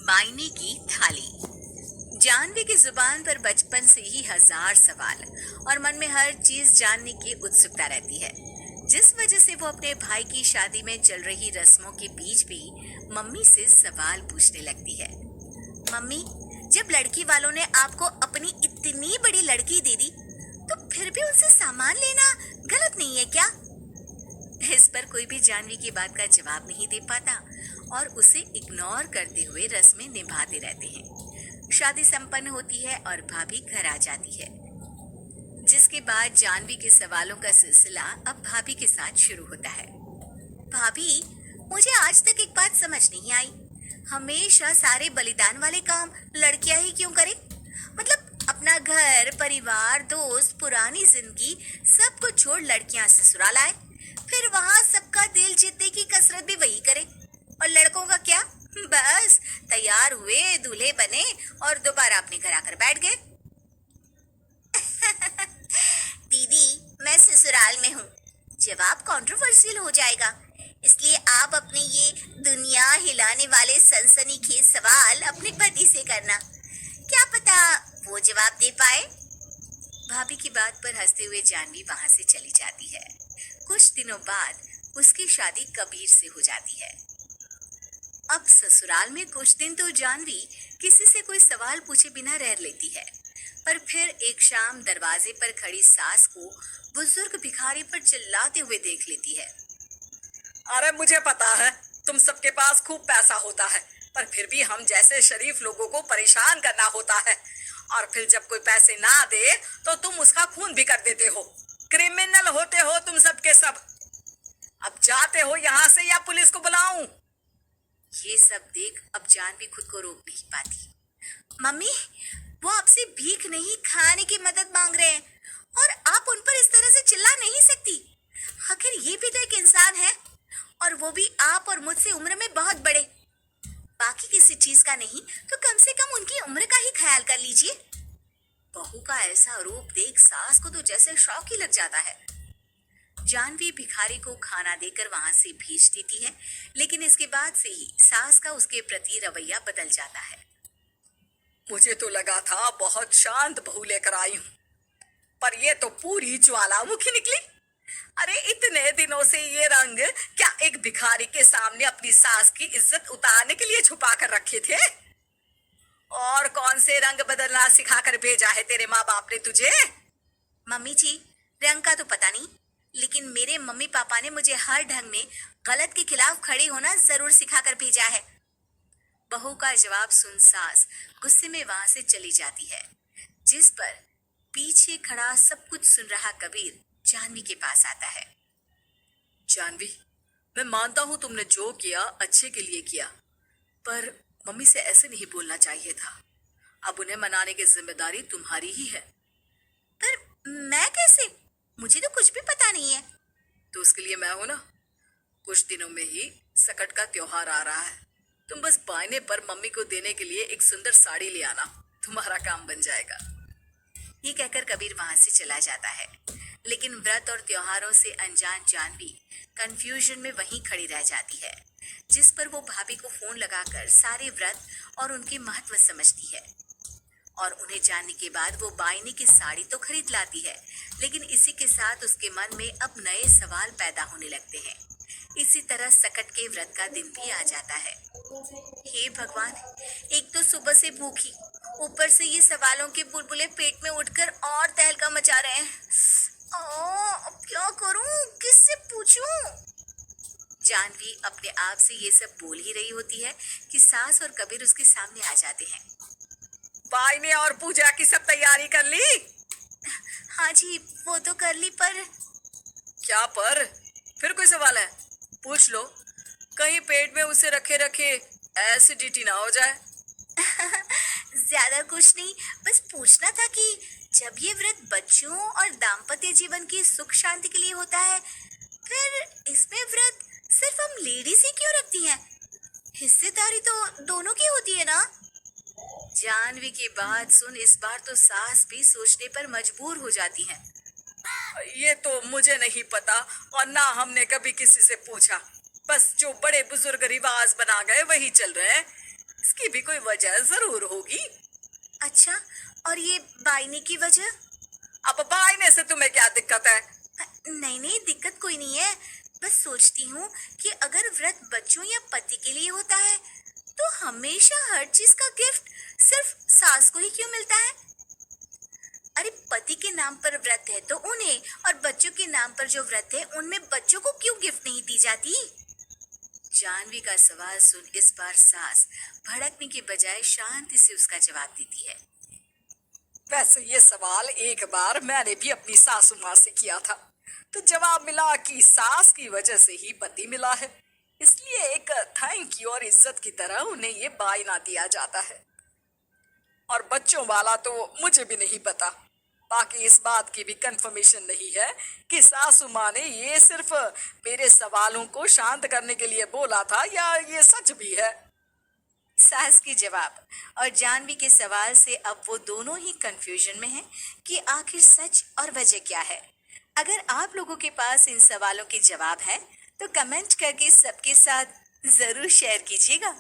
मायने की थाली। जानवी की जुबान पर बचपन से ही हजार सवाल और मन में हर चीज जानने की उत्सुकता रहती है, जिस वजह से वो अपने भाई की शादी में चल रही रस्मों के बीच भी मम्मी से सवाल पूछने लगती है। मम्मी, जब लड़की वालों ने आपको अपनी इतनी बड़ी लड़की दे दी, तो फिर भी उनसे सामान लेना गलत नहीं है क्या? इस पर कोई भी जानवी की बात का जवाब नहीं दे पाता और उसे इग्नोर करते हुए रस्में निभाते रहते हैं। शादी संपन्न होती है और भाभी घर आ जाती है, जिसके बाद जानवी के सवालों का सिलसिला अब भाभी के साथ शुरू होता है। भाभी, मुझे आज तक एक बात समझ नहीं आई, हमेशा सारे बलिदान वाले काम लड़कियां ही क्यों करें? मतलब अपना घर, परिवार, दोस्त, पुरानी जिंदगी सब कुछ छोड़ लड़कियां ससुराल आए, फिर वहां सबका दिल जीतने की कसरत भी वही करे। और लड़कों का क्या? बस तैयार हुए, दूल्हे बने और दोबारा अपने घर आकर बैठ गए। दीदी, मैं ससुराल में हूँ। जवाब कंट्रोवर्शियल हो जाएगा, इसलिए आप अपने ये दुनिया हिलाने वाले सनसनीखेज सवाल अपने पति से करना। क्या पता वो जवाब दे पाए। भाभी की बात पर हंसते हुए जानवी वहां से चली जाती है। कुछ दिनों बाद उसकी शादी कबीर से हो जाती है। अब ससुराल में कुछ दिन तो जानवी किसी से कोई सवाल पूछे बिना रह लेती है, पर फिर एक शाम दरवाजे पर खड़ी सास को बुजुर्ग भिखारी पर चिल्लाते हुए देख लेती है। अरे मुझे पता है तुम सबके पास खूब पैसा होता है, पर फिर भी हम जैसे शरीफ लोगों को परेशान करना होता है। और फिर जब कोई पैसे ना दे तो तुम उसका खून भी कर देते हो। क्रिमिनल होते हो तुम सब के सब। अब जाते हो यहाँ से या पुलिस को बुलाऊं? ये सब देख अब जानवी खुद को रोक नहीं पाती। मम्मी, वो आपसे भीख नहीं, खाने की मदद मांग रहे हैं और आप उन पर इस तरह से चिल्ला नहीं सकती। आखिर ये भी तो एक इंसान है, और वो भी आप और मुझसे उम्र में बहुत बड़े। बाकी किसी चीज का नहीं तो कम से कम उनकी उम्र का ही ख्याल कर लीजिए। बहू का ऐसा रूप देख सास को तो जैसे शौक ही लग जाता है। जानवी भिखारी को खाना देकर वहां से भेज देती है, लेकिन इसके बाद से ही सास का उसके प्रति रवैया बदल जाता है। मुझे तो लगा था बहुत शांत बहू लेकर आई हूँ, पर ये तो पूरी ज्वालामुखी निकली। अरे इतने दिनों से ये रंग क्या एक भिखारी के सामने अपनी सास की इज्जत उतारने के लिए छुपा कर रखे थे? और कौन से रंग बदलना सिखाकर भेजा है तेरे माँ बाप ने तुझे? मम्मी जी, रंग का तो पता नहीं, लेकिन मेरे मम्मी पापा ने मुझे हर ढंग में गलत के खिलाफ खड़ी होना जरूर सिखाकर भेजा है। बहू का जवाब सुन सास गुस्से में वहां से चली जाती है, जिस पर पीछे खड़ा सब कुछ सुन रहा कबीर जानवी के पास आता है। जानवी, मैं मानता हूँ तुमने जो किया अच्छे के लिए किया, पर मम्मी से ऐसे नहीं बोलना चाहिए था। अब उन्हें मनाने की जिम्मेदारी तुम्हारी ही है। पर मैं कैसे? मुझे तो कुछ भी पता नहीं है। तो उसके लिए मैं हूं ना। कुछ दिनों में ही सकट का त्योहार आ रहा है। तुम बस बायने पर मम्मी को देने के लिए एक सुंदर साड़ी ले आना, तुम्हारा काम बन जाएगा। ये कहकर कबीर वहां से चला जाता है, लेकिन व्रत और त्योहारों से अनजान जानवी कंफ्यूजन में वहीं खड़ी रह जाती है, जिस पर वो भाभी को फोन लगाकर सारे व्रत और उनके महत्व समझती है। और उन्हें जानने के बाद वो बायने की साड़ी तो खरीद लाती है, लेकिन इसी के साथ उसके मन में अब नए सवाल पैदा होने लगते हैं। इसी तरह सकट के व्रत का दिन भी आ जाता है। हे भगवान, एक तो सुबह से भूखी, ऊपर से ये सवालों के बुलबुले पेट में उठकर और तहलका मचा रहे हैं। अब क्या करूं, किससे पूछूं? जानवी अपने आप से ये सब बोल ही रही होती है कि सास और कबीर उसके सामने आ जाते हैं। बायने और पूजा की सब तैयारी कर ली? हाँ जी, वो तो कर ली, पर क्या पर? फिर कोई सवाल है? पूछ लो, कहीं पेट में उसे रखे रखे एसिडिटी ना हो जाए। ज्यादा कुछ नहीं, बस पूछना था कि जब ये व्रत बच्चों और दाम्पत्य जीवन की सुख शांति के लिए होता है, फिर इसमें व्रत सिर्फ हम लेडीज ही क्यों रखती हैं? हिस्सेदारी तो दोनों की होती है ना? जानवी की बात सुन इस बार तो सास भी सोचने पर मजबूर हो जाती है। ये तो मुझे नहीं पता और ना हमने कभी किसी से पूछा। बस जो बड़े बुजुर्ग रिवाज बना गए वही चल रहे हैं। इसकी भी कोई वजह जरूर होगी। अच्छा, और ये बायने की वजह? अब बायने से तुम्हें क्या दिक्कत है? नहीं नहीं, दिक्कत कोई नहीं है। बस सोचती हूँ कि अगर व्रत बच्चों या पति के लिए होता है तो हमेशा हर चीज का गिफ्ट सिर्फ सास को ही क्यों मिलता है? अरे पति के नाम पर व्रत है तो उन्हें, और बच्चों के नाम पर जो व्रत है उनमें बच्चों को क्यों गिफ्ट नहीं दी जाती? जानवी का सवाल सुन इस बार सास भड़कने की बजाय शांति से उसका जवाब देती है। वैसे ये सवाल एक बार मैंने भी अपनी सासू माँ से किया था, तो जवाब मिला कि सास की वजह से ही पति मिला है, इसलिए एक थैंक यू और इज्जत की तरह उन्हें ये बायना दिया जाता है। और बच्चों वाला तो मुझे भी नहीं पता। बाकी इस बात की भी कंफर्मेशन नहीं है कि सासू माँ ने ये सिर्फ मेरे सवालों को शांत करने के लिए बोला था या ये सच भी है। सास के जवाब और जानवी के सवाल से अब वो दोनों ही कंफ्यूजन में हैं कि आखिर सच और वजह क्या है। अगर आप लोगों के पास इन सवालों के जवाब हैं तो कमेंट करके सबके साथ जरूर शेयर कीजिएगा।